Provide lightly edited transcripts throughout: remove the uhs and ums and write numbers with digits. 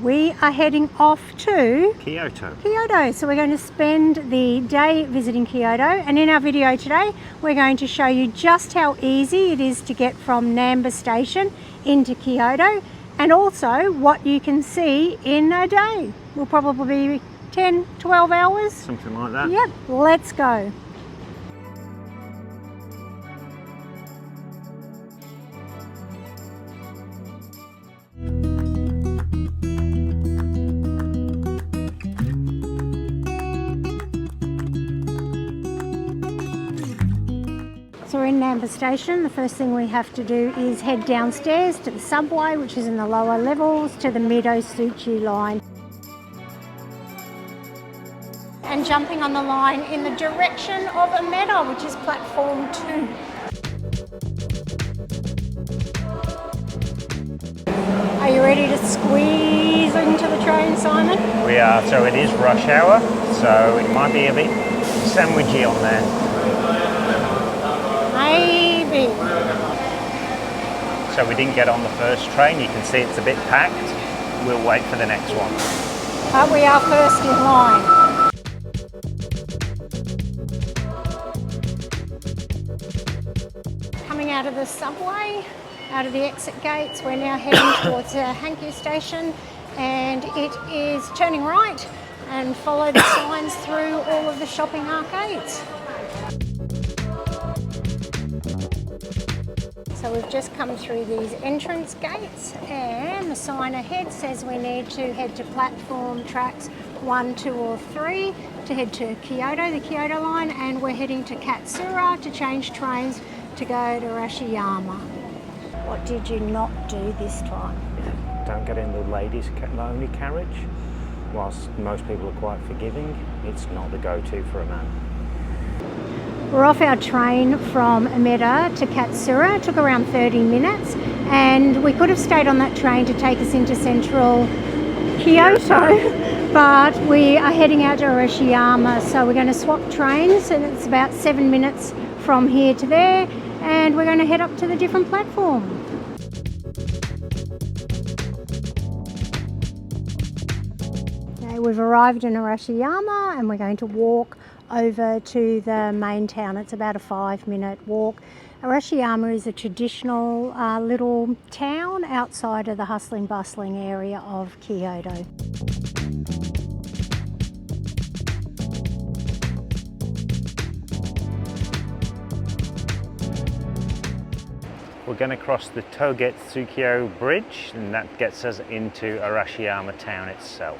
We are heading off to Kyoto. So we're going to spend the day visiting Kyoto, and in our video today we're going to show you just how easy it is to get from Namba station into Kyoto, and also what you can see in a day. Will probably be 10-12 hours. Something like that. Yep, let's go. So we're in Namba station. The first thing we have to do is head downstairs to the subway, which is in the lower levels, to the Fushimi-Inari Line. And jumping on the line in the direction of Umeda, which is platform 2. Are you ready to squeeze into the train, Simon? We are. So it is rush hour, so it might be a bit sandwichy on there. Maybe. So we didn't get on the first train. You can see it's a bit packed. We'll wait for the next one. But we are first in line. Coming out of the subway, out of the exit gates, we're now heading towards Hankyu station, and it is turning right and follow the signs through all of the shopping arcades. So we've just come through these entrance gates, and the sign ahead says we need to head to platform tracks 1, 2 or 3 to head to Kyoto, the Kyoto line, and we're heading to Katsura to change trains to go to Arashiyama. What did you not do this time? Don't get in the ladies' only carriage. Whilst most people are quite forgiving, it's not the go-to for a man. We're off our train from Umeda to Katsura. It took around 30 minutes, and we could have stayed on that train to take us into central Kyoto, but we are heading out to Arashiyama, so we're going to swap trains, and it's about 7 minutes from here to there, and we're going to head up to the different platform. Okay, we've arrived in Arashiyama, and we're going to walk over to the main town. It's about a 5-minute walk. Arashiyama is a traditional little town outside of the hustling bustling area of Kyoto. We're going to cross the Togetsukyo Bridge, and that gets us into Arashiyama town itself.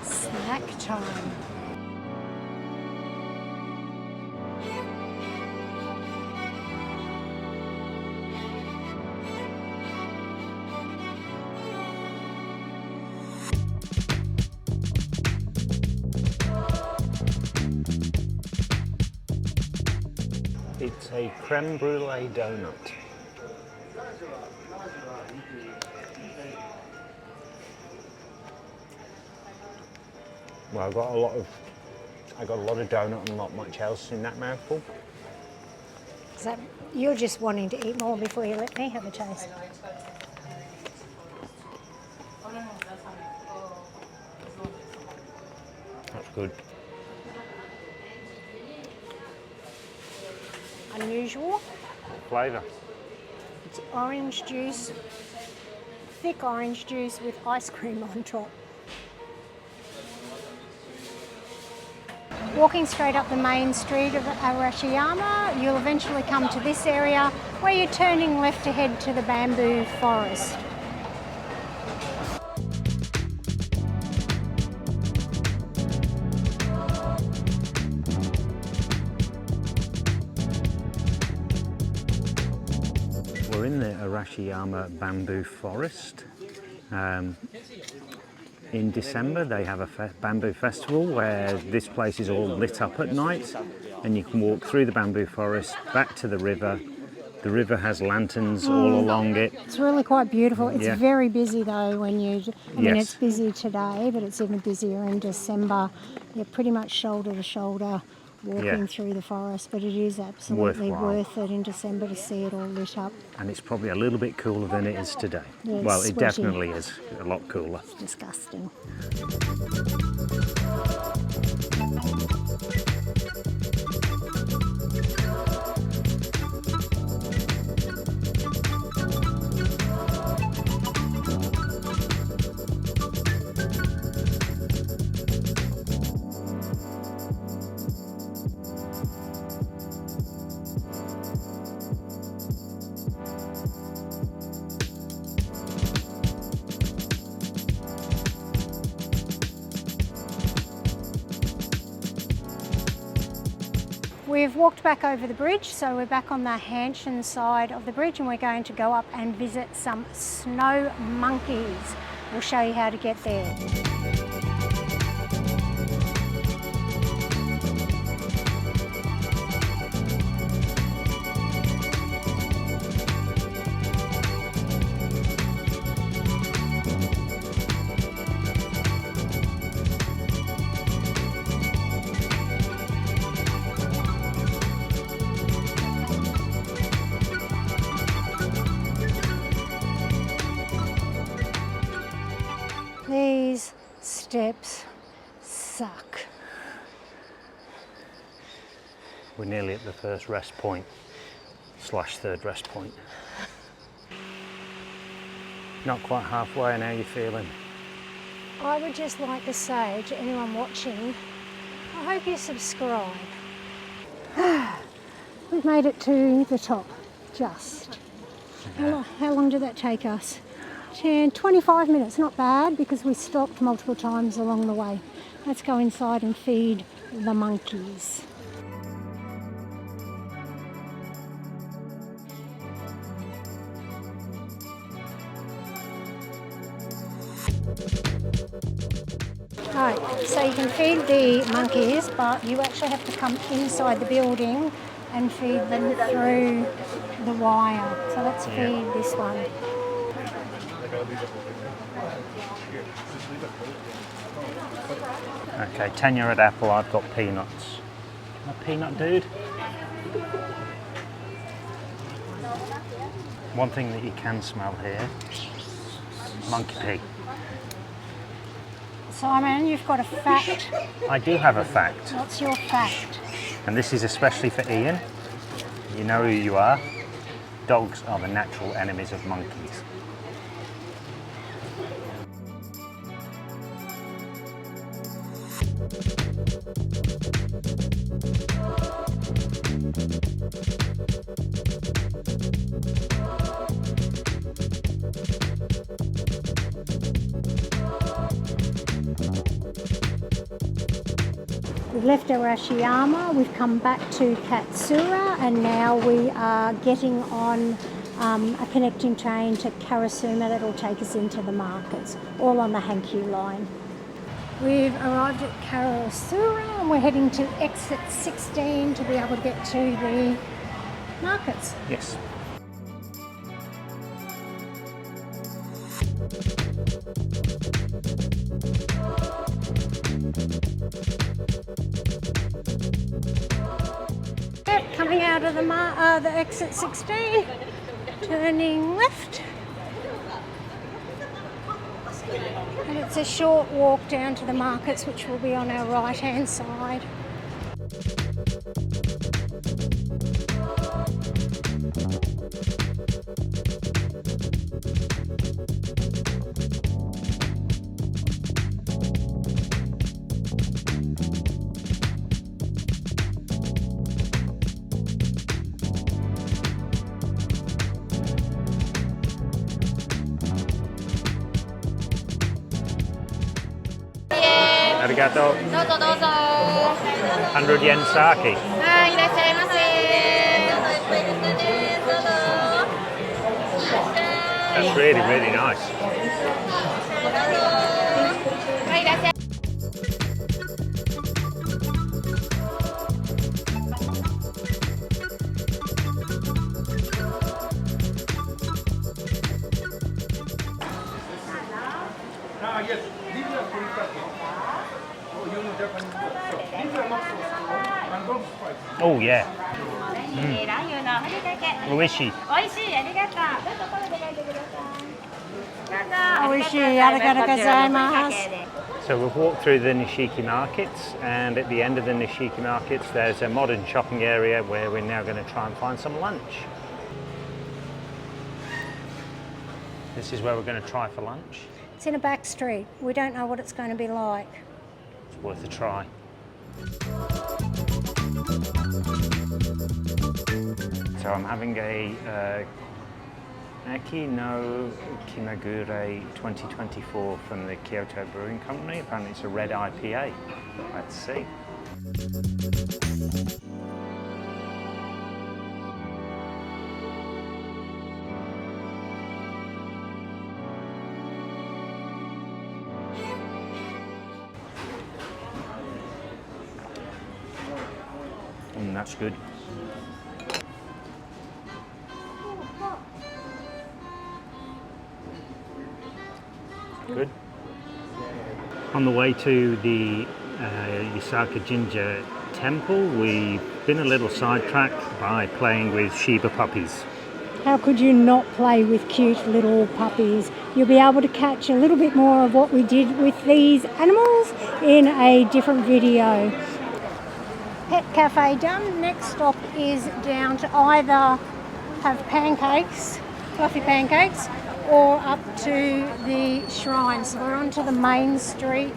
Snack time. It's a creme brulee donut. Well, I got a lot of donut and not much else in that mouthful. So you're just wanting to eat more before you let me have a taste. That's good. Unusual. Flavour. It's orange juice, thick orange juice with ice cream on top. Walking straight up the main street of Arashiyama, you'll eventually come to this area where you're turning left to head to the bamboo forest. We're in the Arashiyama bamboo forest. in December they have a bamboo festival where this place is all lit up at night, and you can walk through the bamboo forest back to the river. The river has lanterns all along it. It's really quite beautiful. It's Yeah. very busy though I mean, Yes. it's busy today, but it's even busier in December. You're pretty much shoulder to shoulder walking through the forest, but it is absolutely Worthwhile. worth it in December to see it all lit up. And it's probably a little bit cooler than it is today. Yeah, it's well, it sweaty. definitely is a lot cooler. It's disgusting. We've walked back over the bridge, so we're back on the Hanshin side of the bridge, and we're going to go up and visit some snow monkeys. We'll show you how to get there. These steps suck. We're nearly at the first rest point / third rest point. Not quite halfway, and how you feeling? I would just like to say to anyone watching, I hope you subscribe. We've made it to the top, just. How long did that take us? 25 minutes, not bad, because we stopped multiple times along the way. Let's go inside and feed the monkeys. Right, so you can feed the monkeys, but you actually have to come inside the building and feed them through the wire. So let's feed this one. Okay, tenure at apple, I've got peanuts. I'm a peanut dude. One thing that you can smell here, monkey pee. Simon, you've got a fact. I do have a fact, What's your fact? and this is especially for Ian. You know who you are. Dogs are the natural enemies of monkeys. We've left Arashiyama, we've come back to Katsura, and now we are getting on a connecting train to Karasuma that will take us into the markets, all on the Hankyu Line. We've arrived at Karasuma and we're heading to exit 16 to be able to get to the markets. Yes. Coming out of the exit 16, turning left. And it's a short walk down to the markets, which will be on our right hand side. Arigato. どうぞどうぞ。 100 yen sake. はい、いらっしゃいませ。 That's really, really nice. Oh yeah. ラー油のふりかけ。 Oishi. 美味しい、ありがとう。どうぞ食べて帰ってください。どうぞ。美味しい、ありがとうございます。 So we've walked through the Nishiki markets, and at the end of the Nishiki markets there's a modern shopping area where we're now going to try and find some lunch. This is where we're going to try for lunch. It's in a back street. We don't know what it's going to be like. It's worth a try. So I'm having a Aki no Kimagure 2024 from the Kyoto Brewing Company. Apparently it's a red IPA. Let's see. That's good. Good. On the way to the Yasaka Jinja temple, we've been a little sidetracked by playing with Shiba puppies. How could you not play with cute little puppies? You'll be able to catch a little bit more of what we did with these animals in a different video. Pet cafe done. Next stop is down to either have pancakes, fluffy pancakes, or up to the shrine. So we're onto the main street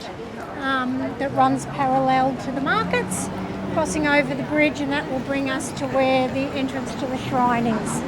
that runs parallel to the markets, crossing over the bridge, and that will bring us to where the entrance to the shrine is.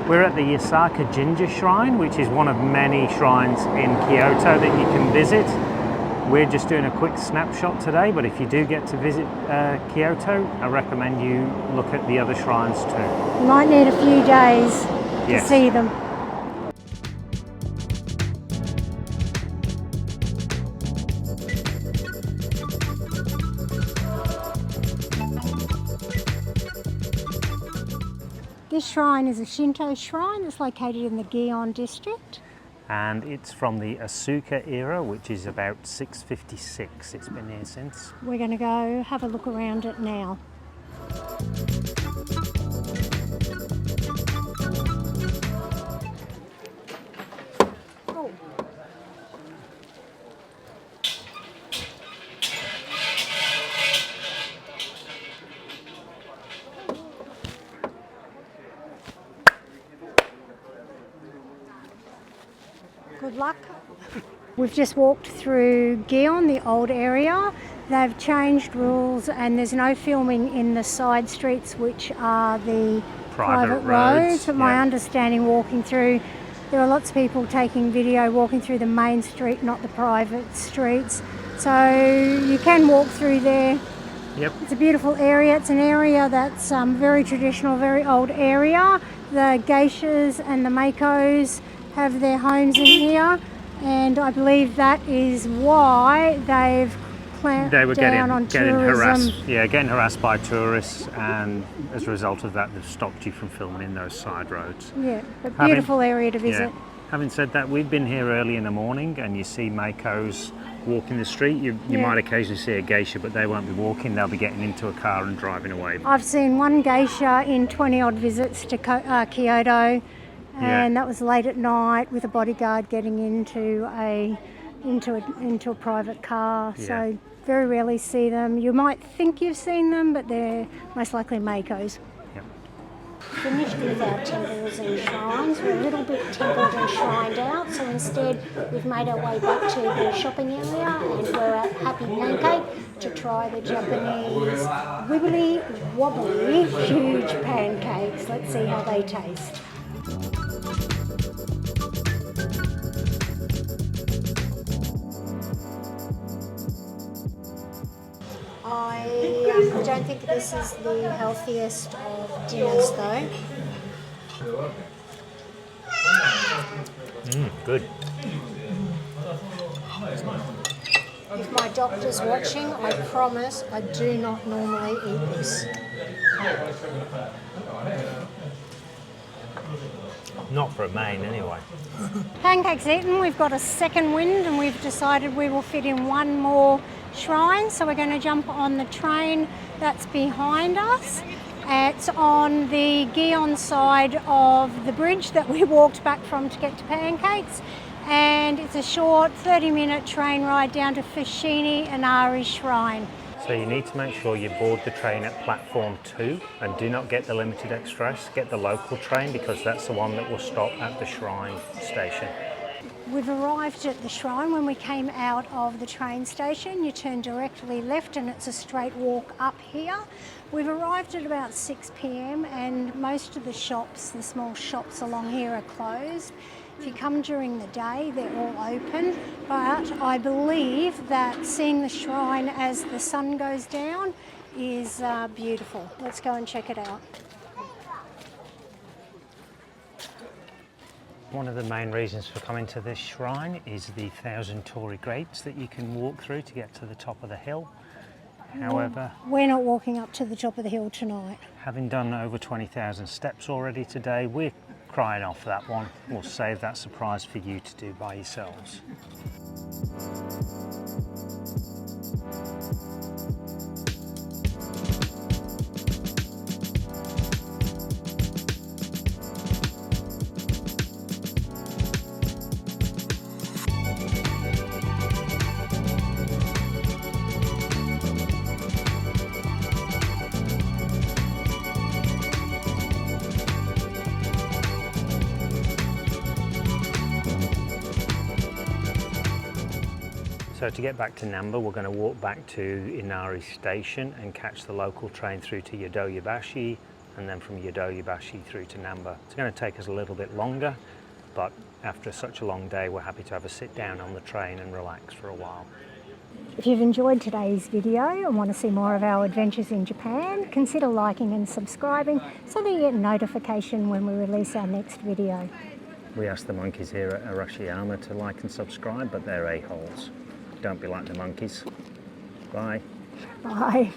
We're at the Yasaka Shrine, which is one of many shrines in Kyoto that you can visit. We're just doing a quick snapshot today, but if you do get to visit Kyoto, I recommend you look at the other shrines too. You might need a few days to see them. This shrine is a Shinto shrine that's located in the Gion district. And it's from the Asuka era, which is about 656. It's been here since. We're going to go have a look around it now. Oh. Good luck. We've just walked through Gion, the old area. They've changed rules and there's no filming in the side streets, which are the private roads. But my understanding walking through, there are lots of people taking video walking through the main street, not the private streets. So you can walk through there. Yep. It's a beautiful area. It's an area that's very traditional, very old area. The geishas and the makos have their homes in here, and I believe that is why they've clamped down on tourism. Getting harassed by tourists, and as a result of that, they've stopped you from filming in those side roads. Yeah, a beautiful area to visit. Yeah. Having said that, we've been here early in the morning, and you see makos walking the street. You might occasionally see a geisha, but they won't be walking. They'll be getting into a car and driving away. I've seen one geisha in 20 odd visits to Kyoto. And that was late at night with a bodyguard getting into a private car. Yeah. So very rarely see them. You might think you've seen them, but they're most likely makos. Yep. Finished with our temples and shrines. We're a little bit templed and shrined out, so instead we've made our way back to the shopping area, and we're at Happy Pancake to try the Japanese wibbly wobbly huge pancakes. Let's see how they taste. I don't think this is the healthiest of dinners though. Good. If my doctor's watching, I promise I do not normally eat this. Not for a main anyway. Pancakes eaten, we've got a second wind and we've decided we will fit in one more shrine. So we're going to jump on the train that's behind us. It's on the Gion side of the bridge that we walked back from to get to Pancakes. And it's a short 30-minute train ride down to Fushimi-Inari Shrine. So you need to make sure you board the train at platform 2 and do not get the limited express, get the local train because that's the one that will stop at the shrine station. We've arrived at the shrine. When we came out of the train station, you turn directly left and it's a straight walk up here. We've arrived at about 6 p.m. and most of the shops, the small shops along here are closed. If you come during the day, they're all open, but I believe that seeing the shrine as the sun goes down is beautiful. Let's go and check it out. One of the main reasons for coming to this shrine is the 1,000 torii gates that you can walk through to get to the top of the hill. However, we're not walking up to the top of the hill tonight. Having done over 20,000 steps already today, we're crying off that one. We'll save that surprise for you to do by yourselves. So to get back to Namba, we're going to walk back to Inari Station and catch the local train through to Yodoyabashi, and then from Yodoyabashi through to Namba. It's going to take us a little bit longer, but after such a long day, we're happy to have a sit down on the train and relax for a while. If you've enjoyed today's video and want to see more of our adventures in Japan, consider liking and subscribing so that you get a notification when we release our next video. We asked the monkeys here at Arashiyama to like and subscribe, but they're a-holes. Don't be like the monkeys. Bye. Bye.